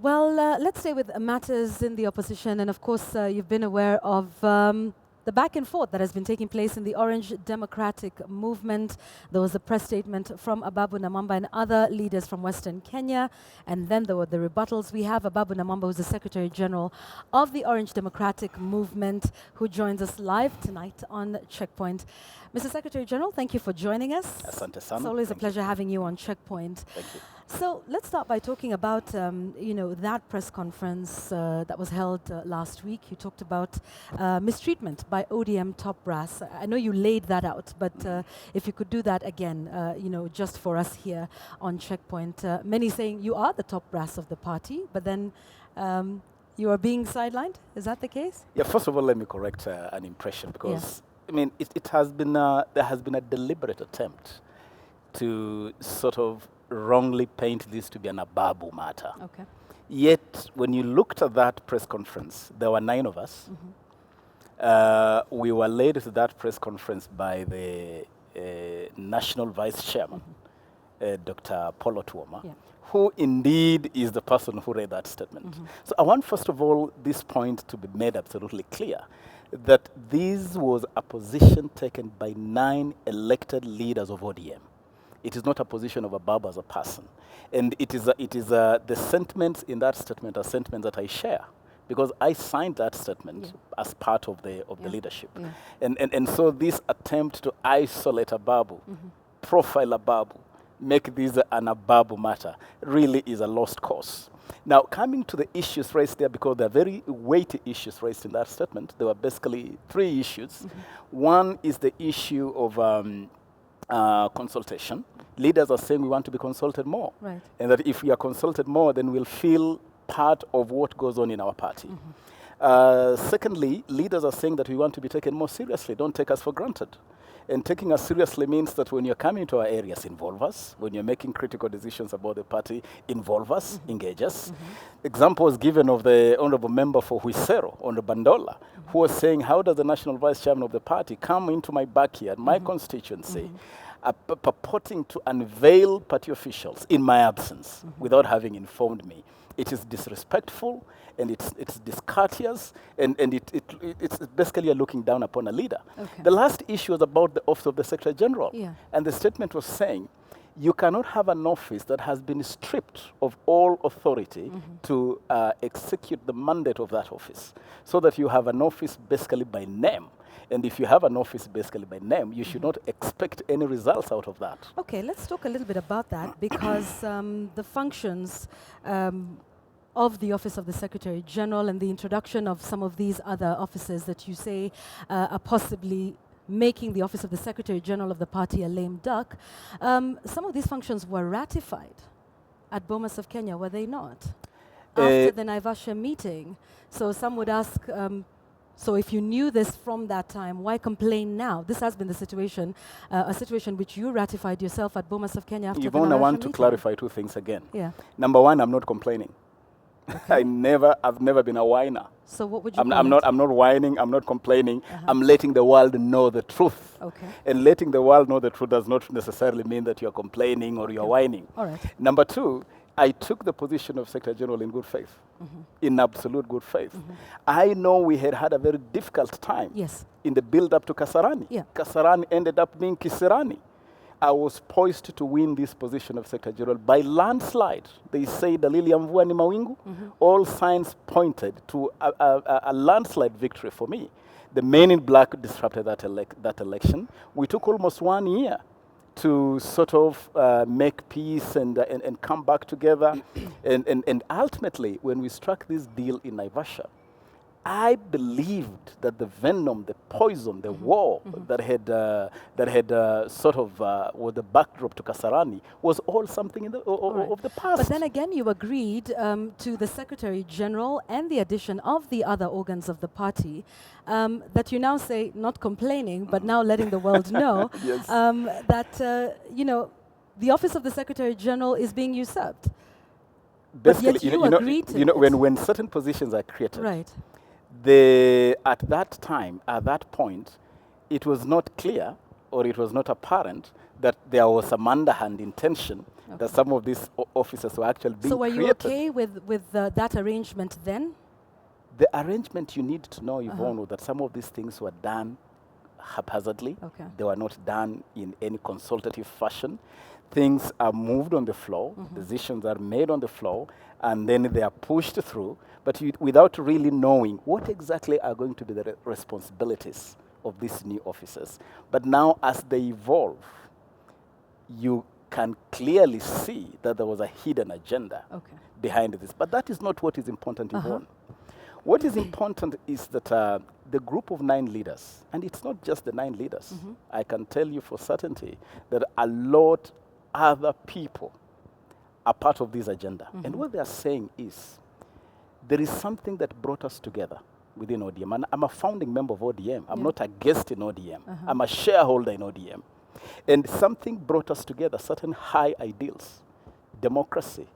Well, let's stay with matters in the opposition. And of course, you've been aware of the back and forth that has been taking place in the Orange Democratic Movement. There was a press statement from Ababu Namwamba and other leaders from Western Kenya. And then there were the rebuttals. We have Ababu Namwamba, who's the Secretary General of the Orange Democratic Movement, who joins us live tonight on Checkpoint. Mr. Secretary General, thank you for joining us. Asante sana. It's always a pleasure having you on Checkpoint. Thank you. So let's start by talking about, that press conference that was held last week. You talked about mistreatment by ODM top brass. I know you laid that out, but if you could do that again, just for us here on Checkpoint. Many saying you are the top brass of the party, but then you are being sidelined. Is that the case? Yeah, first of all, let me correct an impression because, I mean, it has been there has been a deliberate attempt to sort of wrongly paint this to be an Ababu matter. Okay. Yet, when you looked at that press conference, there were 9 of us. Mm-hmm. We were led to that press conference by the National Vice Chairman, Dr. Paulo Tuoma, who indeed is the person who read that statement. Mm-hmm. So I want, first of all, this point to be made absolutely clear, that this was a position taken by 9 elected leaders of ODM. It is not a position of Ababu as a person. And the sentiments in that statement are sentiments that I share, because I signed that statement as part of the leadership. Yeah. And so this attempt to isolate Ababu, profile Ababu, make this an Ababu matter, really is a lost cause. Now, coming to the issues raised there, because there are very weighty issues raised in that statement, there were basically 3 issues. One is the issue of consultation. Leaders are saying we want to be consulted more. Right. And that if we are consulted more, then we'll feel part of what goes on in our party. Secondly, leaders are saying that we want to be taken more seriously. Don't take us for granted. And taking us seriously means that when you're coming to our areas, involve us. When you're making critical decisions about the party, involve us, engage us. Example was given of the honorable member for Huisero, Honorable Bandola, who was saying, how does the national vice chairman of the party come into my backyard, my constituency, purporting to unveil party officials in my absence without having informed me? It is disrespectful, and it's discourteous, and it's basically a looking down upon a leader. Okay. The last issue was about the office of the Secretary General. Yeah. And the statement was saying, you cannot have an office that has been stripped of all authority to execute the mandate of that office, so that you have an office basically by name. And if you have an office basically by name, you should not expect any results out of that. Okay, let's talk a little bit about that, because the functions of the Office of the Secretary General and the introduction of some of these other offices that you say are possibly making the Office of the Secretary General of the party a lame duck, some of these functions were ratified at Bomas of Kenya, were they not? After the Naivasha meeting. So some would ask, so if you knew this from that time, why complain now? This has been the situation, a situation which you ratified yourself at Bomas of Kenya after the Naivasha meeting. I want to clarify 2 things again. Yeah. Number 1, I'm not complaining. Okay. I've never been a whiner. So what would you I'm not whining, I'm not complaining. I'm letting the world know the truth. Okay. And letting the world know the truth does not necessarily mean that you're complaining or you're whining. All right. Number 2, I took the position of Secretary General in good faith, in absolute good faith. I know we had a very difficult time in the build-up to Kasarani. Yeah. Kasarani ended up being Kisirani. I was poised to win this position of Secretary General by landslide. They say dalili ya mvua ni mawingu. All signs pointed to a landslide victory for me. The men in black disrupted that election. We took almost 1 year to sort of make peace and come back together. and ultimately, when we struck this deal in Naivasha, I believed that the venom, the poison, the war that had sort of was the backdrop to Kasarani was all something of the past. But then again, you agreed to the Secretary General and the addition of the other organs of the party that you now say, not complaining, but now letting the world know that the office of the Secretary General is being usurped. Basically, but yet you agreed to it. When certain positions are created. Right. At that point, it was not clear, or it was not apparent, that there was some underhand intention that some of these officers were actually being created. So were you okay with that arrangement then? The arrangement, you need to know, Yvonne, was that some of these things were done haphazardly. Okay. They were not done in any consultative fashion. Things are moved on the floor, decisions are made on the floor, and then they are pushed through, but without really knowing what exactly are going to be the responsibilities of these new officers. But now, as they evolve, you can clearly see that there was a hidden agenda behind this. But that is not what is important, Yvonne. What is important is that the group of 9 leaders, and it's not just the 9 leaders, I can tell you for certainty that a lot other people are part of this agenda. And what they are saying is, there is something that brought us together within ODM. And I'm a founding member of ODM. I'm not a guest in ODM. I'm a shareholder in ODM. And something brought us together, certain high ideals: democracy,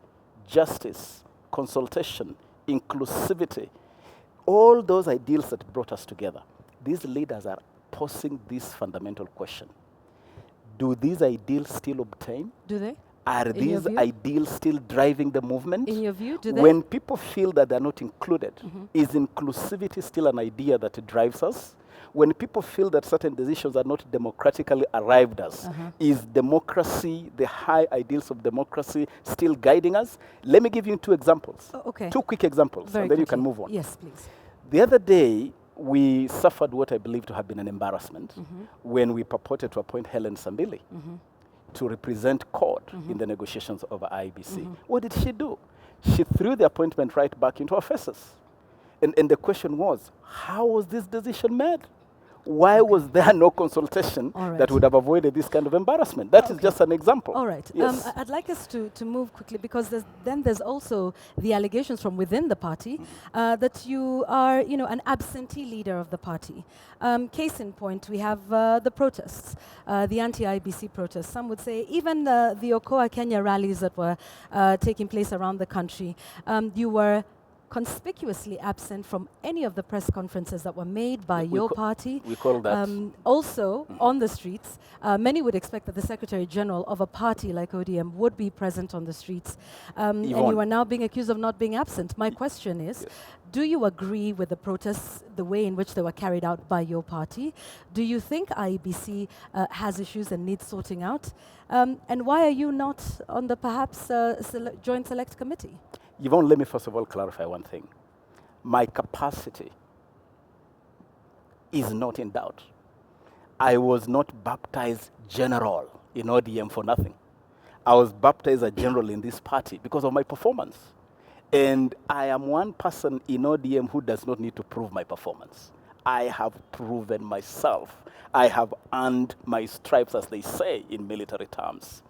justice, consultation, inclusivity. All those ideals that brought us together, these leaders are posing this fundamental question. Do these ideals still obtain? Do they? Are these ideals still driving the movement? In your view, do they? When people feel that they're not included, is inclusivity still an idea that drives us? When people feel that certain decisions are not democratically arrived at, is democracy, the high ideals of democracy, still guiding us? Let me give you 2 examples. 2 quick examples, and then you can move on. Yes, please. The other day, we suffered what I believe to have been an embarrassment when we purported to appoint Helen Sambili to represent court in the negotiations over IBC. What did she do? She threw the appointment right back into our faces. And the question was, how was this decision made? Why was there no consultation that would have avoided this kind of embarrassment? That is just an example. All right. Yes. I'd like us to move quickly, because there's also the allegations from within the party that you are, an absentee leader of the party. Case in point, we have the protests, the anti-IBC protests. Some would say even the Okoa Kenya rallies that were taking place around the country. You were conspicuously absent from any of the press conferences that were made by your party. We call that. Also, on the streets, many would expect that the Secretary General of a party like ODM would be present on the streets. And you are now being accused of not being absent. My question is, do you agree with the protests, the way in which they were carried out by your party? Do you think IEBC has issues and needs sorting out? And why are you not on the perhaps Joint Select Committee? Yvonne, let me first of all clarify one thing. My capacity is not in doubt. I was not baptized general in ODM for nothing. I was baptized a general in this party because of my performance. And I am one person in ODM who does not need to prove my performance. I have proven myself. I have earned my stripes, as they say in military terms.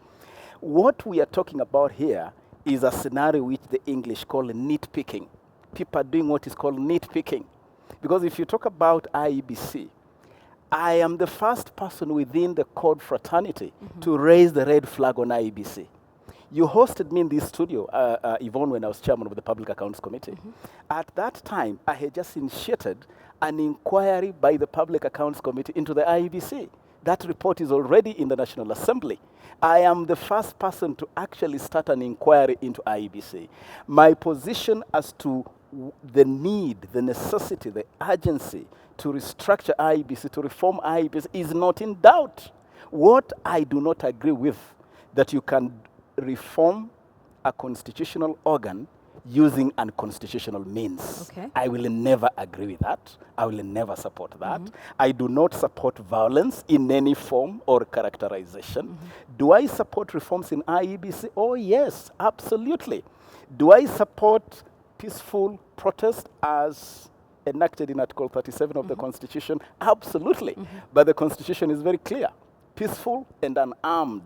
What we are talking about here is a scenario which the English call nitpicking. People are doing what is called nitpicking. Because if you talk about IEBC, I am the first person within the code fraternity to raise the red flag on IEBC. You hosted me in this studio, Yvonne, when I was chairman of the Public Accounts Committee. At that time, I had just initiated an inquiry by the Public Accounts Committee into the IEBC. That report is already in the National Assembly. I am the first person to actually start an inquiry into IEBC. My position as to the need, the necessity, the urgency to restructure IEBC, to reform IEBC, is not in doubt. What I do not agree with, that you can reform a constitutional organ using unconstitutional means. I will never agree with that. I will never support that. I do not support violence in any form or characterization. Do I support reforms in IEBC? Oh yes, absolutely. Do I support peaceful protest as enacted in Article 37 of the Constitution? Absolutely. But the Constitution is very clear. Peaceful and unarmed.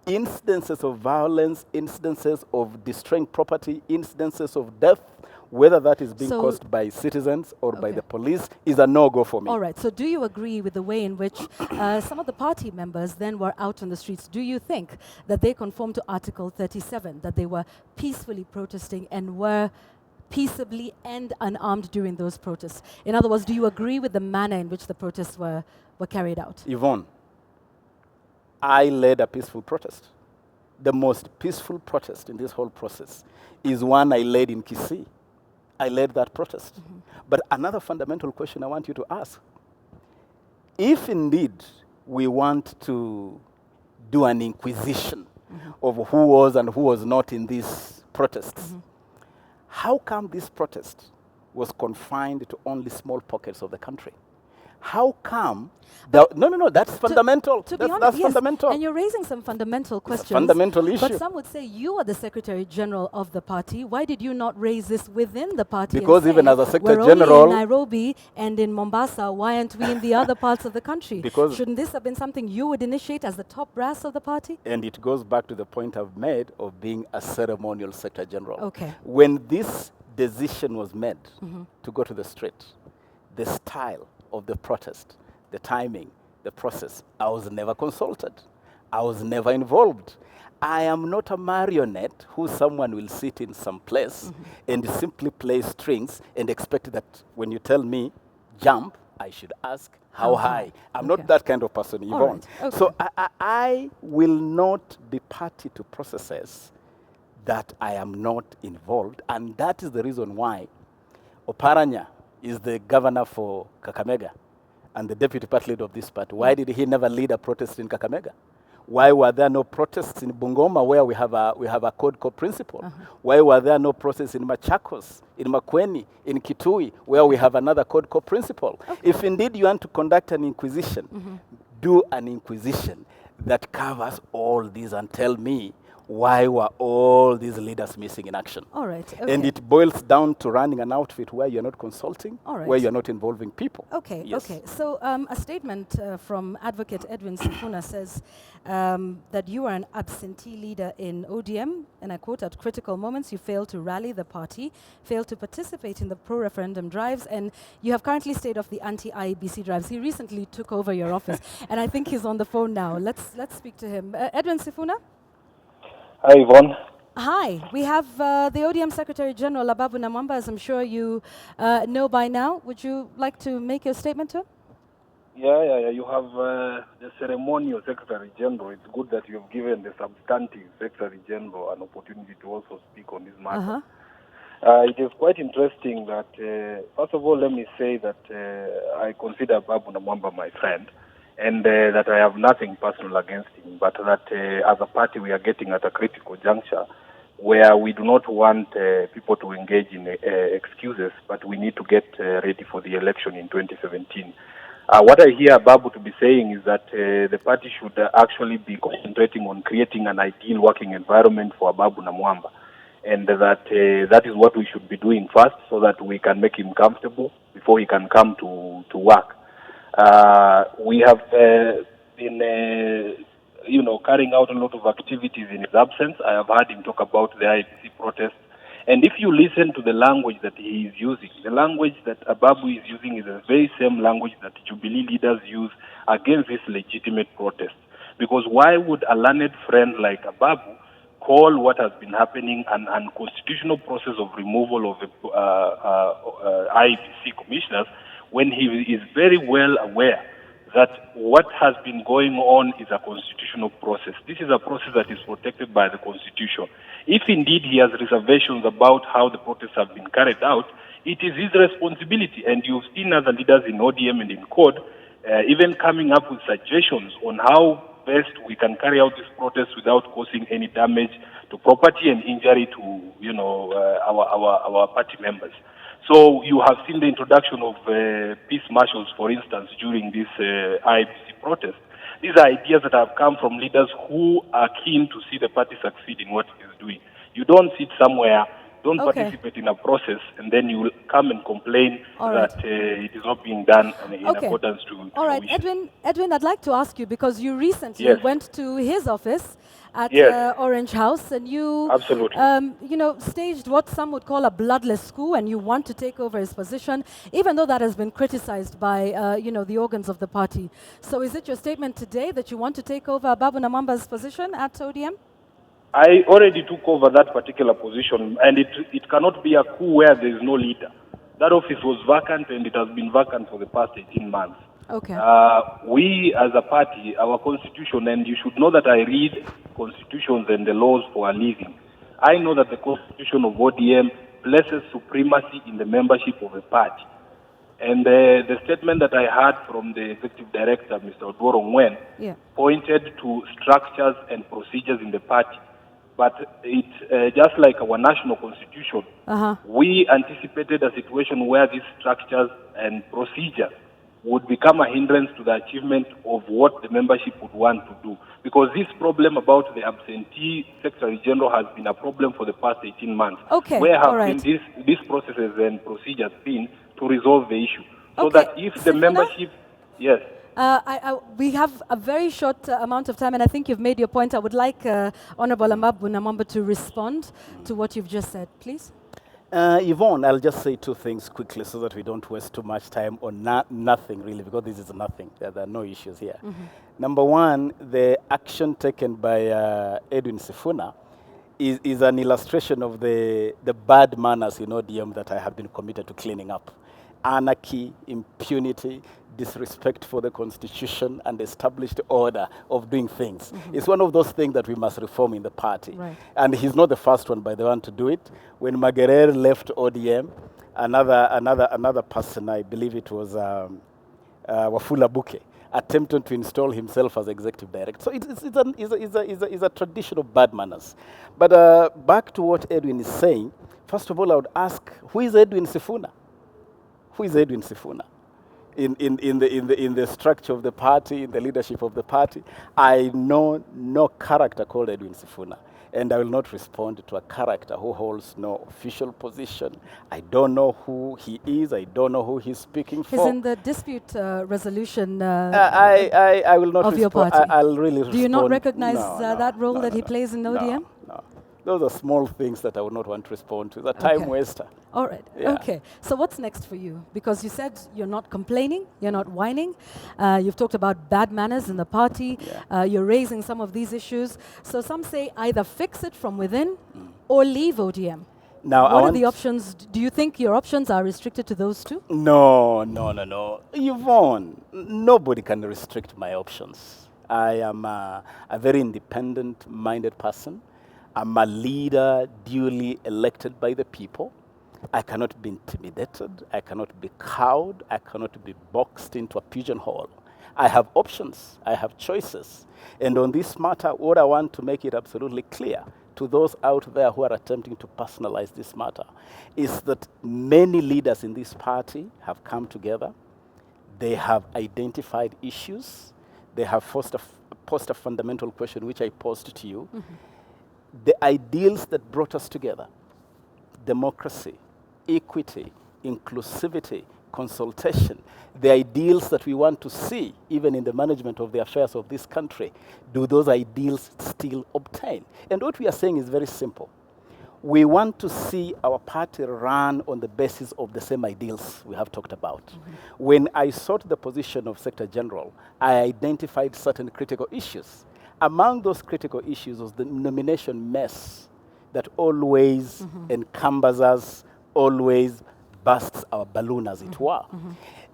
Incidences of violence, incidences of destroying property, incidences of death, whether that is being caused by citizens or by the police, is a no-go for me. All right. So do you agree with the way in which some of the party members then were out on the streets? Do you think that they conform to Article 37, that they were peacefully protesting and were peaceably and unarmed during those protests? In other words, do you agree with the manner in which the protests were carried out? Yvonne, I led a peaceful protest. the most peaceful protest in this whole process is one I led in Kisii. I led that protest. But another fundamental question I want you to ask, if indeed we want to do an inquisition of who was and who was not in these protests, how come this protest was confined to only small pockets of the country? How come? No, that's fundamental. To be honest, that's yes, fundamental. and you're raising some fundamental questions. It's a fundamental issue. But some would say you are the Secretary General of the party. Why did you not raise this within the party? Because even as a Secretary we're General, only in Nairobi and in Mombasa, why aren't we in the other parts of the country? Because shouldn't this have been something you would initiate as the top brass of the party? And it goes back to the point I've made of being a ceremonial Secretary General. Okay. When this decision was made to go to the street, the style of the protest, the timing, the process, I was never consulted. I was never involved. I am not a marionette who someone will sit in some place and simply play strings and expect that when you tell me jump, I should ask how high. I'm not that kind of person, Yvonne. Right. Okay. So I will not be party to processes that I am not involved, and that is the reason why Oparanya is the governor for Kakamega and the deputy party leader of this party. Why did he never lead a protest in Kakamega? Why were there no protests in Bungoma where we have a code principle? Why were there no protests in Machakos, in Makueni, in Kitui, where we have another code principle? Okay. If indeed you want to conduct an inquisition, do an inquisition that covers all these and tell me why were all these leaders missing in action? All right. Okay. And it boils down to running an outfit where you're not consulting, all right, where you're not involving people. Okay, yes. Okay. So a statement from Advocate Edwin Simona says that you are an absentee leader in ODM, and I quote, at critical moments you fail to rally the party, fail to participate in the pro-referendum drives, and you have currently stayed off the anti-IEBC drives. He recently took over your office, and I think he's on the phone now. Let's speak to him. Edwin Sifuna? Hi, Yvonne. Hi, we have the ODM Secretary General, Ababu Namwamba, as I'm sure you know by now. Would you like to make your statement to him? Yeah. You have the ceremonial Secretary General. It's good that you've given the substantive Secretary General an opportunity to also speak on this matter. It is quite interesting that, first of all, let me say that I consider Ababu Namwamba my friend, and that I have nothing personal against him, but that as a party we are getting at a critical juncture where we do not want people to engage in excuses, but we need to get ready for the election in 2017. What I hear Ababu to be saying is that the party should actually be concentrating on creating an ideal working environment for Ababu Namwamba, and that is what we should be doing first so that we can make him comfortable before he can come to work. We have been, carrying out a lot of activities in his absence. I have heard him talk about the IEBC protests. And if you listen to the language that he is using, the language that Ababu is using is the very same language that Jubilee leaders use against this legitimate protest. Because why would a learned friend like Ababu call what has been happening an unconstitutional process of removal of the IEBC commissioners when he is very well aware that what has been going on is a constitutional process? This is a process that is protected by the Constitution. If indeed he has reservations about how the protests have been carried out, it is his responsibility. And you've seen other leaders in ODM and in CODE even coming up with suggestions on how best we can carry out this protest without causing any damage to property and injury to our party members. So you have seen the introduction of peace marshals, for instance, during this IEBC protest. These are ideas that have come from leaders who are keen to see the party succeed in what it is doing. You don't sit somewhere, don't participate in a process, and then you will come and complain that it is not being done in accordance to All right, Edwin, I'd like to ask you, because you recently went to his office at Orange House, and you staged what some would call a bloodless coup, and you want to take over his position, even though that has been criticized by the organs of the party. So is it your statement today that you want to take over Ababu Namwamba's position at ODM? I already took over that particular position, and it cannot be a coup where there is no leader. That office was vacant, and it has been vacant for the past 18 months. Okay. We as a party, our constitution, and you should know that I read constitutions and the laws for a living. I know that the constitution of ODM places supremacy in the membership of a party. And the statement that I heard from the executive director, Mr. Odworo, pointed to structures and procedures in the party. But it, just like our national constitution, we anticipated a situation where these structures and procedures would become a hindrance to the achievement of what the membership would want to do. Because this problem about the absentee Secretary General has been a problem for the past 18 months. Okay. Where have been these processes and procedures been to resolve the issue? So that if the membership, yes. We have a very short amount of time, and I think you've made your point. I would like Honorable Ababu Namwamba to respond to what you've just said, please. Yvonne, I'll just say two things quickly so that we don't waste too much time on nothing, really, because this is nothing. There are no issues here. Number one, the action taken by Edwin Sifuna is an illustration of the bad manners in ODM that I have been committed to cleaning up. Anarchy, impunity, disrespect for the constitution and established order of doing things. It's one of those things that we must reform in the party. Right. And he's not the first one, by the one, to do it. When Magerer left ODM, another person, I believe it was Wafula Buke, attempted to install himself as executive director. So it's a tradition of bad manners. But back to what Edwin is saying, first of all, I would ask, who is Edwin Sifuna? Who is Edwin Sifuna? In the structure of the party, in the leadership of the party, I know no character called Edwin Sifuna. And I will not respond to a character who holds no official position. I don't know who he is. I don't know who he's speaking for. He's in the dispute resolution I will not of your party. I'll really respond. Do you not recognize No, that role that he plays in ODM? No. Those are small things that I would not want to respond to. It's a time waster. All right. Yeah. Okay. So what's next for you? Because you said you're not complaining, you're not whining. You've talked about bad manners in the party. Yeah. You're raising some of these issues. So some say either fix it from within or leave ODM. Now, what are the options? Do you think your options are restricted to those two? No. Yvonne, nobody can restrict my options. I am a very independent-minded person. I'm a leader duly elected by the people. I cannot be intimidated. I cannot be cowed. I cannot be boxed into a pigeonhole. I have options. I have choices. And on this matter, what I want to make it absolutely clear to those out there who are attempting to personalize this matter is that many leaders in this party have come together. They have identified issues. They have posed a fundamental question, which I posed to you. The ideals that brought us together, democracy, equity, inclusivity, consultation, the ideals that we want to see even in the management of the affairs of this country, do those ideals still obtain? And what we are saying is very simple. We want to see our party run on the basis of the same ideals we have talked about. When I sought the position of Secretary General, I identified certain critical issues. Among those critical issues was the nomination mess that always encumbers us, always bursts our balloon, as it were.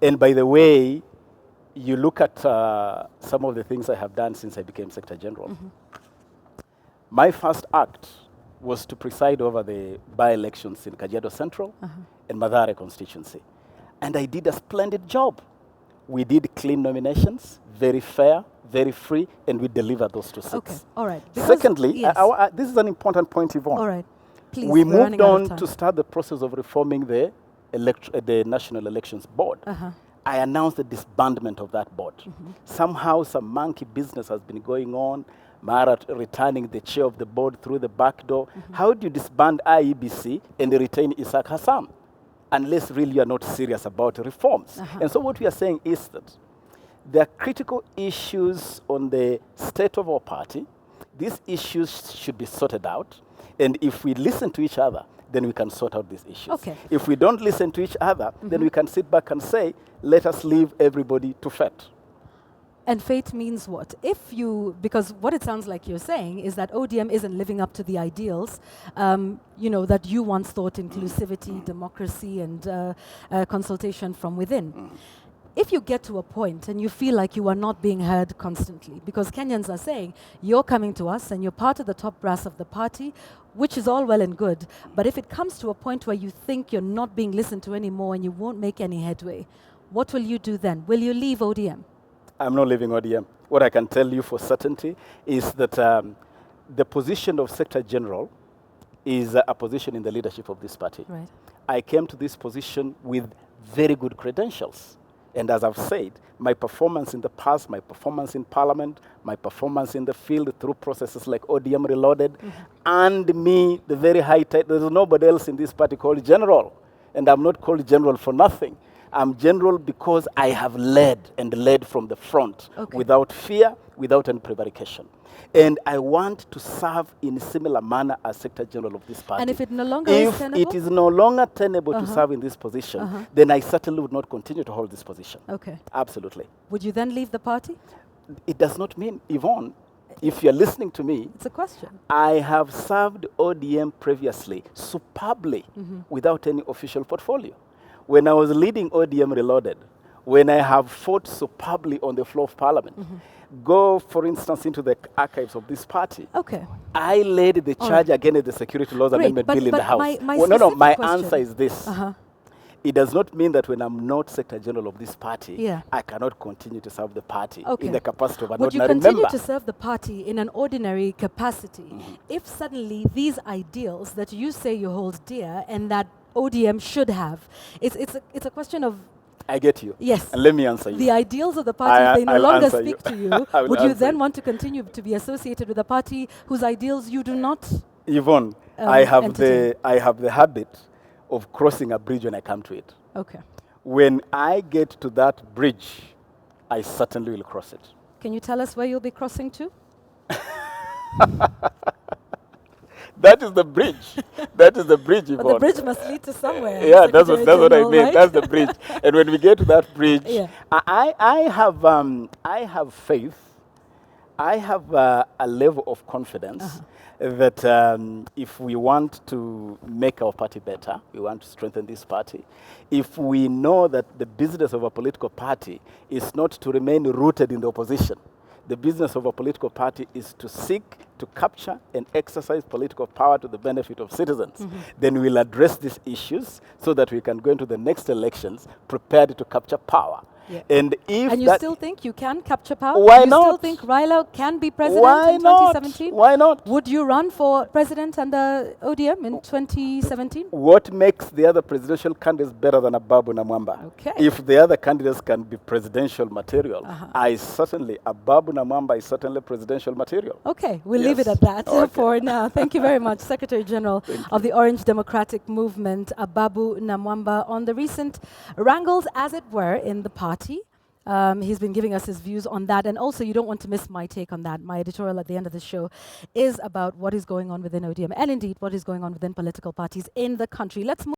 And by the way, you look at some of the things I have done since I became Secretary General. My first act was to preside over the by-elections in Kajiado Central and Mathare constituency. And I did a splendid job. We did clean nominations, very fair, very free, and we delivered those two seats. Okay, all right. Secondly, this is an important point, Yvonne. All right, please. We moved on to start the process of reforming the National Elections Board. I announced the disbandment of that board. Somehow some monkey business has been going on. Mara returning the chair of the board through the back door. How do you disband IEBC and retain Isaac Hassan? Unless really you are not serious about reforms. And so what we are saying is that there are critical issues on the state of our party. These issues should be sorted out. And if we listen to each other, then we can sort out these issues. Okay. If we don't listen to each other, then we can sit back and say, let us leave everybody to fate. And fate means what? Because what it sounds like you're saying is that ODM isn't living up to the ideals, that you once thought inclusivity, democracy, and consultation from within. if you get to a point and you feel like you are not being heard constantly, because Kenyans are saying, you're coming to us and you're part of the top brass of the party, which is all well and good, but if it comes to a point where you think you're not being listened to anymore and you won't make any headway, what will you do then? Will you leave ODM? I'm not leaving ODM. What I can tell you for certainty is that the position of Secretary General is a position in the leadership of this party. Right. I came to this position with very good credentials. And as I've said, my performance in the past, my performance in Parliament, my performance in the field through processes like ODM Reloaded, and me, the very high title, there's nobody else in this party called General. And I'm not called General for nothing. I'm General because I have led and led from the front without fear, without any prevarication. And I want to serve in a similar manner as Secretary General of this party. And if it no longer is tenable? If it is no longer tenable to serve in this position, then I certainly would not continue to hold this position. Okay. Absolutely. Would you then leave the party? It does not mean, Yvonne, if you're listening to me, it's a question. I have served ODM previously superbly without any official portfolio. When I was leading ODM Reloaded, when I have fought superbly on the floor of Parliament, go, for instance, into the archives of this party. Okay. I led the charge against the Security Laws Amendment Bill in the House. My answer is this. It does not mean that when I'm not Secretary General of this party, I cannot continue to serve the party in the capacity of an ordinary member. Would you continue to serve the party in an ordinary capacity if suddenly these ideals that you say you hold dear and that ODM should have, it's a question of... I get you. Yes. And let me answer you. The ideals of the party, if they no longer speak to you, would you then want to continue to be associated with a party whose ideals you do not Yvonne, I have the habit of crossing a bridge when I come to it. Okay. When I get to that bridge, I certainly will cross it. Can you tell us where you'll be crossing to? That is the bridge. That is the bridge, Yvonne. But the bridge must lead to somewhere. Yeah, that's what I mean. Right? That's the bridge. And when we get to that bridge, I have faith. I have a level of confidence that if we want to make our party better, we want to strengthen this party, if we know that the business of a political party is not to remain rooted in the opposition, the business of a political party is to seek to capture and exercise political power to the benefit of citizens. Then we'll address these issues so that we can go into the next elections prepared to capture power. Yeah. And you still think you can capture power? Why not? You still think Raila can be president in 2017? Why not? Would you run for president under ODM in 2017? What makes the other presidential candidates better than Ababu Namwamba? Okay. If the other candidates can be presidential material, Ababu Namwamba is certainly presidential material. Okay, we'll leave it at that for now. Thank you very much, Secretary General of the Orange Democratic Movement, Ababu Namwamba, on the recent wrangles, as it were, in the party. He's been giving us his views on that, and also you don't want to miss my take on that. My editorial at the end of the show is about what is going on within ODM, and indeed what is going on within political parties in the country. Let's move